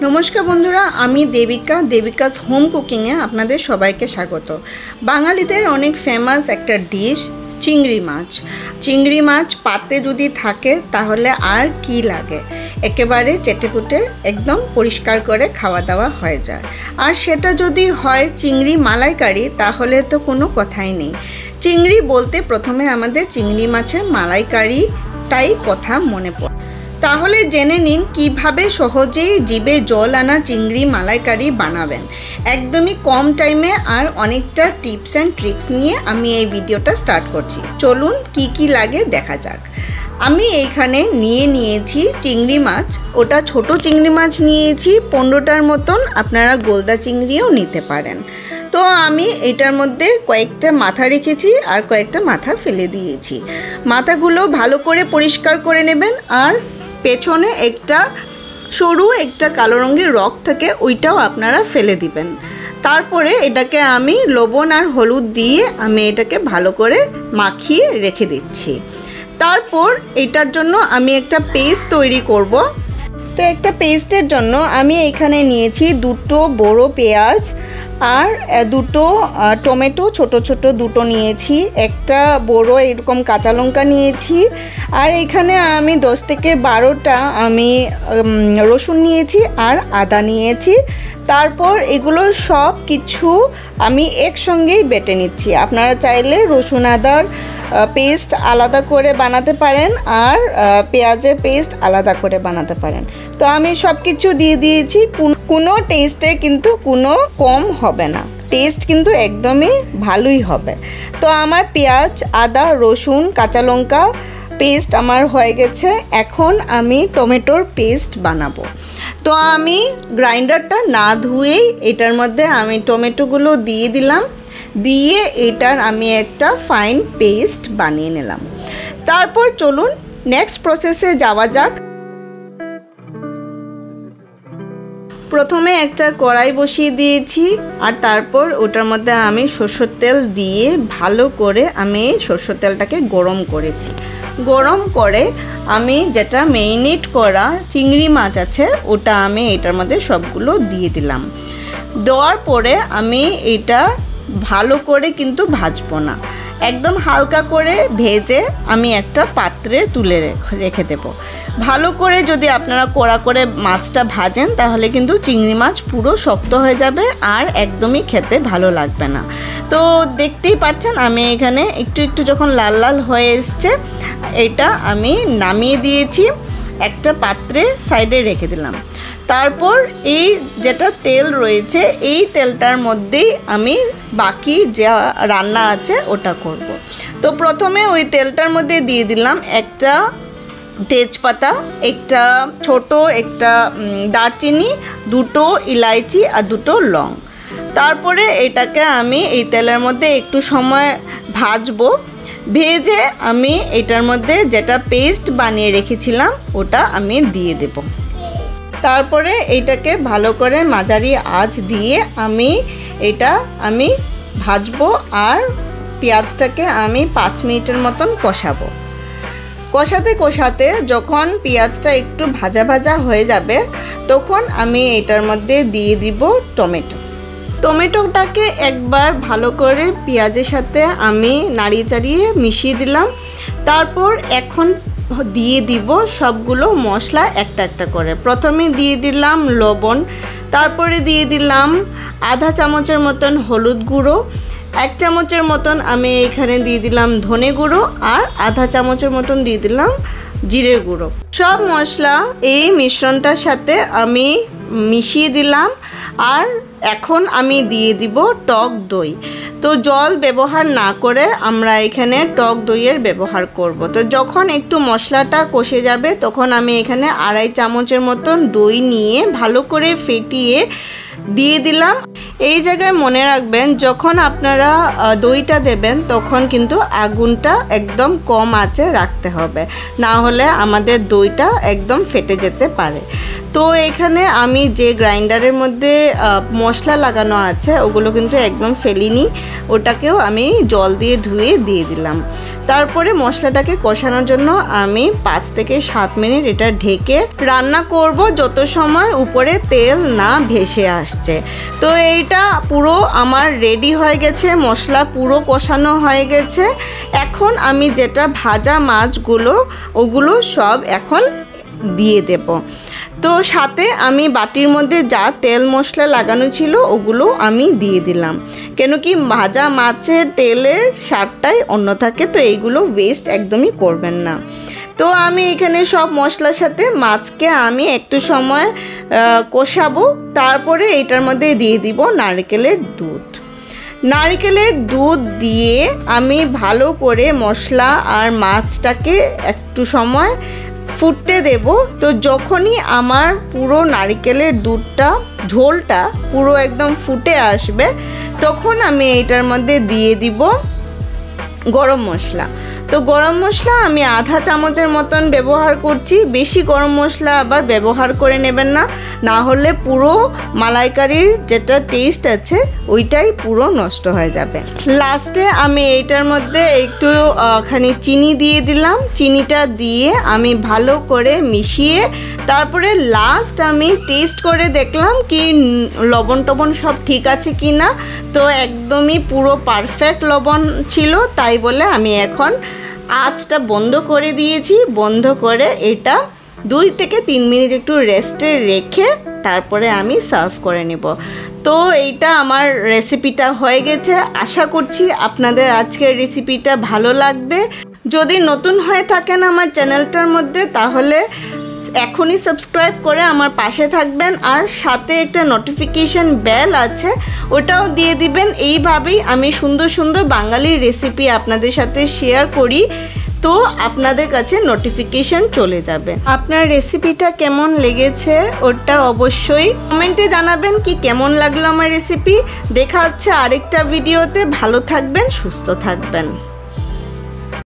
নমস্কার বন্ধুরা, আমি দেবিকাস হোম কুকিংয়ে আপনাদের সবাইকে স্বাগত। বাঙালিদের অনেক ফেমাস একটা ডিশ চিংড়ি মাছ পাতে যদি থাকে তাহলে আর কি লাগে, একেবারে চেটেপুটে একদম পরিষ্কার করে খাওয়া দাওয়া হয়ে যায়। আর সেটা যদি হয় চিংড়ি মালাইকারি তাহলে তো কোনো কথাই নেই। চিংড়ি বলতে প্রথমে আমাদের চিংড়ি মাছের মালাইকারিটাই কথা মনে পড়ে। তাহলে জেনে নিন কিভাবে সহজেই জিভে জল আনা চিংড়ি মালাইকারি বানাবেন একদমই কম টাইমে আর অনেকটা টিপস অ্যান্ড ট্রিক্স নিয়ে আমি এই ভিডিওটা স্টার্ট করছি। চলুন কি লাগে দেখা যাক। আমি এইখানে নিয়েছি চিংড়ি মাছ, ওটা ছোট চিংড়ি মাছ নিয়েছি 15টার মতন, আপনারা গোলদা চিংড়িও নিতে পারেন। তো আমি এটার মধ্যে কয়েকটা মাথা রেখেছি আর কয়েকটা মাথা ফেলে দিয়েছি। মাথাগুলো ভালো করে পরিষ্কার করে নেবেন আর পেছনে একটা সরু একটা কালো রঙের রক থাকে, ওইটাও আপনারা ফেলে দিবেন। তারপরে এটাকে আমি লবণ আর হলুদ দিয়ে আমি এটাকে ভালো করে মাখিয়ে রেখে দিচ্ছি। তারপর এটার জন্য আমি একটা পেস্ট তৈরি করব। তো একটা পেস্টের জন্য আমি এখানে নিয়েছি 2টো বড় পেঁয়াজ আর 2টো টমেটো, ছোট দুটো নিয়েছি, একটা বড় এরকম কাঁচা লঙ্কা নিয়েছি, আর এখানে আমি 10 থেকে 12টা আমি রসুন নিয়েছি আর আদা নিয়েছি। তারপর এগুলো সব কিছু আমি একসঙ্গেই বেটে নিচ্ছি। আপনারা চাইলে রসুন আদার পেস্ট আলাদা করে বানাতে পারেন আর পেঁয়াজের পেস্ট আলাদা করে বানাতে পারেন। তো আমি সব কিছু দিয়ে দিয়েছি, কোনো টেস্টে কিন্তু কোনো কম হবে না, টেস্ট কিন্তু একদমই ভালোই হবে। তো আমার পেঁয়াজ, আদা, রসুন, কাঁচা লঙ্কা পেস্ট আমার হয়ে গেছে। এখন আমি টমেটোর পেস্ট বানাবো। তো আমি গ্রাইন্ডারটা না ধুয়েই এটার মধ্যে আমি টমেটোগুলো দিয়ে দিলাম, দিয়ে এটার আমি একটা ফাইন পেস্ট বানিয়ে নিলাম। তারপর চলুন নেক্সট প্রসেসে যাওয়া যাক। প্রথমে একটা কড়াই বসিয়ে দিয়েছি আর তারপর ওটার মধ্যে আমি সরষের তেল দিয়ে ভালো করে আমি সরষের তেলটাকে গরম করেছি। গরম করে আমি যেটা মেরিনেট করা চিংড়ি মাছ আছে ওটা আমি এটার মধ্যে সবগুলো দিয়ে দিলাম। দেওয়ার পরে আমি এটা ভালো করে কিন্তু ভাজবো না, একদম হালকা করে ভেজে আমি একটা পাত্রে তুলে রেখে দেব। ভালো করে যদি আপনারা কড়া করে মাছটা ভাজেন তাহলে কিন্তু চিংড়ি মাছ পুরো শক্ত হয়ে যাবে আর একদমই খেতে ভালো লাগবে না। তো দেখতেই পাচ্ছেন আমি এখানে একটু যখন লাল লাল হয়ে এসছে এটা আমি নামিয়ে দিয়েছি, একটা পাত্রে সাইডে রেখে দিলাম। তারপর এই যেটা তেল রয়েছে এই তেলটার মধ্যেই আমি বাকি যা রান্না আছে ওটা করব। তো প্রথমে ওই তেলটার মধ্যে দিয়ে দিলাম একটা তেজপাতা, একটা একটা দারচিনি, 2টো ইলাইচি আর 2টো লং। তারপরে এটাকে আমি এই তেলের মধ্যে একটু সময় ভাজবো। ভেজে আমি এটার মধ্যে যেটা পেস্ট বানিয়ে রেখেছিলাম ওটা আমি দিয়ে দেব। তারপরে এইটাকে ভালো করে মাঝারি আঁচ দিয়ে এটা আমি ভাজবো আর পেঁয়াজটাকে আমি 5 মিনিটের মতন কষাবো। কষাতে যখন পেঁয়াজটা একটু ভাজা হয়ে যাবে তখন আমি এটার মধ্যে দিয়ে দিব টমেটোটাকে একবার ভালো করে পেঁয়াজের সাথে আমি নাড়িয়ে চাড়িয়ে মিশিয়ে দিলাম। তারপর এখন দিয়ে দিব সবগুলো মশলা একটা করে। প্রথমে দিয়ে দিলাম লবণ, তারপরে দিয়ে দিলাম আধা চামচের মতন হলুদ গুঁড়ো, 1 চামচের মতন আমি এখানে দিয়ে দিলাম ধনে গুঁড়ো আর আধা চামচের মতন দিয়ে দিলাম জিরে গুঁড়ো। সব মশলা এই মিশ্রণটার সাথে আমি মিশিয়ে দিলাম। আর এখন আমি দিয়ে দিব টক দই। তো জল ব্যবহার না করে আমরা এখানে টক দইয়ের ব্যবহার করব। তো যখন একটু মশলাটা কষে যাবে তখন আমি এখানে 2.5 চামচের মতন দই নিয়ে ভালো করে ফেটিয়ে দিয়ে দিলাম। এই জায়গায় মনে রাখবেন যখন আপনারা দইটা দেবেন তখন কিন্তু আগুনটা একদম কম আঁচে রাখতে হবে, না হলে আমাদের দইটা একদম ফেটে যেতে পারে। তো এখানে আমি যে গ্রাইন্ডারের মধ্যে মশলা লাগানো আছে ওগুলো কিন্তু একদম ফেলিনি, ওটাকেও আমি জল দিয়ে ধুয়ে দিয়ে দিলাম। তারপরে মশলাটাকে কষানোর জন্য আমি 5 থেকে 7 মিনিট এটা ঢেকে রান্না করব যত সময় উপরে তেল না ভেসে আসছে। তো এইটা পুরো আমার রেডি হয়ে গেছে, মশলা পুরো কষানো হয়ে গেছে। এখন আমি যেটা ভাজা মাছগুলো ওগুলো সব এখন দিয়ে দেব। তো সাথে আমি বাটির মধ্যে যা তেল মশলা লাগানো ছিল ওগুলো আমি দিয়ে দিলাম, কেন কি ভাজা মাছের তেলের স্বাদটাই অন্য থাকে, তো এইগুলো ওয়েস্ট একদমই করবেন না। তো আমি এখানে সব মশলার সাথে মাছকে আমি একটু সময় কষাবো, তারপরে এটার মধ্যে দিয়ে দিব নারকেলের দুধ। নারকেলের দুধ দিয়ে আমি ভালো করে মশলা আর মাছটাকে একটু সময় ফুটতে দেব। তো যখনই আমার পুরো নারকেলের দুধটা ঝোলটা পুরো একদম ফুটে আসবে তখন আমি এটার মধ্যে দিয়ে দিব গরম মশলা। তো গরম মশলা আমি আধা চামচের মতন ব্যবহার করছি, বেশি গরম মশলা আবার ব্যবহার করে নেবেন না, না হলে পুরো মালাইকারির যেটা টেস্ট আছে ওইটাই পুরো নষ্ট হয়ে যাবে। লাস্টে আমি এইটার মধ্যে একটু খানি চিনি দিয়ে দিলাম, চিনিটা দিয়ে আমি ভালো করে মিশিয়ে তারপরে লাস্ট আমি টেস্ট করে দেখলাম কি লবণ টবণ সব ঠিক আছে কি না। তো একদমই পুরো পারফেক্ট লবণ ছিল, তাই বলে আমি এখন আঁচটা বন্ধ করে দিয়েছি। বন্ধ করে এটা 2 থেকে 3 মিনিট একটু রেস্টে রেখে তারপরে আমি সার্ভ করে নেব। তো এইটা আমার রেসিপিটা হয়ে গেছে। আশা করছি আপনাদের আজকের রেসিপিটা ভালো লাগবে। যদি নতুন হয়ে থাকেন আমার চ্যানেলটার মধ্যে তাহলে এখনই সাবস্ক্রাইব করে আমার পাশে থাকবেন, আর সাথে একটা নোটিফিকেশন বেল আছে ওটাও দিয়ে দিবেন। এইভাবেই আমি সুন্দর সুন্দর বাঙালি রেসিপি আপনাদের সাথে শেয়ার করি, তো আপনাদের কাছে নোটিফিকেশন চলে যাবে। আপনার রেসিপিটা কেমন লেগেছে ওটা অবশ্যই কমেন্টে জানাবেন কি কেমন লাগলো আমার রেসিপি। দেখা হচ্ছে আরেকটা ভিডিওতে। ভালো থাকবেন, সুস্থ থাকবেন।